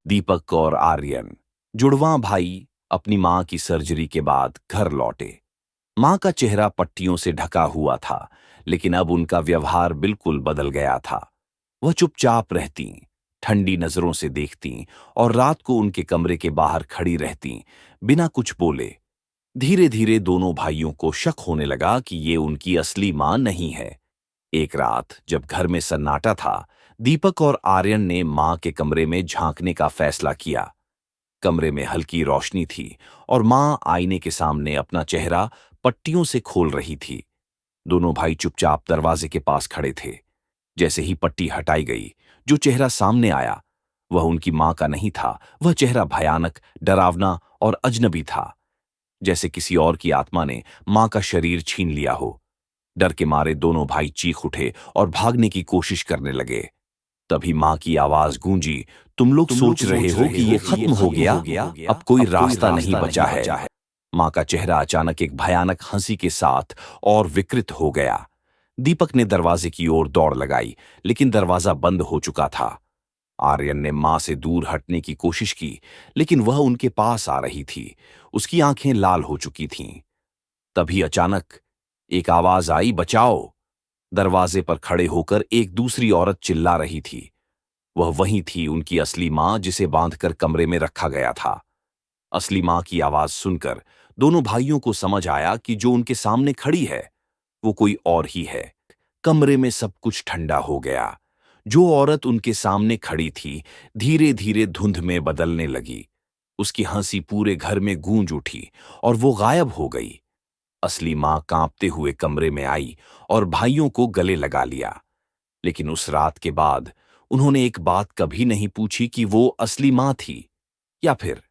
दीपक और आर्यन जुड़वां भाई अपनी मां की सर्जरी के बाद घर लौटे। मां का चेहरा पट्टियों से ढका हुआ था, लेकिन अब उनका व्यवहार बिल्कुल बदल गया था। वह चुपचाप रहती, ठंडी नजरों से देखती और रात को उनके कमरे के बाहर खड़ी रहती, बिना कुछ बोले। धीरे धीरे दोनों भाइयों को शक होने लगा कि ये उनकी असली मां नहीं है। एक रात जब घर में सन्नाटा था, दीपक और आर्यन ने मां के कमरे में झांकने का फैसला किया। कमरे में हल्की रोशनी थी और मां आईने के सामने अपना चेहरा पट्टियों से खोल रही थी। दोनों भाई चुपचाप दरवाजे के पास खड़े थे। जैसे ही पट्टी हटाई गई, जो चेहरा सामने आया, वह उनकी मां का नहीं था। वह चेहरा भयानक, डरावना और अजनबी था, जैसे किसी और की आत्मा ने मां का शरीर छीन लिया हो। डर के मारे दोनों भाई चीख उठे और भागने की कोशिश करने लगे। तभी मां की आवाज गूंजी, तुम लोग सोच रहे हो कि ये खत्म हो गया? अब कोई रास्ता नहीं बचा है। मां का चेहरा अचानक एक भयानक हंसी के साथ और विकृत हो गया। दीपक ने दरवाजे की ओर दौड़ लगाई, लेकिन दरवाजा बंद हो चुका था। आर्यन ने मां से दूर हटने की कोशिश की, लेकिन वह उनके पास आ रही थी। उसकी आंखें लाल हो चुकी थीं। तभी अचानक एक आवाज आई, बचाओ! दरवाजे पर खड़े होकर एक दूसरी औरत चिल्ला रही थी। वह वही थी, उनकी असली मां, जिसे बांधकर कमरे में रखा गया था। असली मां की आवाज सुनकर दोनों भाइयों को समझ आया कि जो उनके सामने खड़ी है, वो कोई और ही है। कमरे में सब कुछ ठंडा हो गया। जो औरत उनके सामने खड़ी थी, धीरे धीरे धुंध में बदलने लगी। उसकी हंसी पूरे घर में गूंज उठी और वो गायब हो गई। असली मां कांपते हुए कमरे में आई और भाइयों को गले लगा लिया। लेकिन उस रात के बाद उन्होंने एक बात कभी नहीं पूछी कि वो असली मां थी या फिर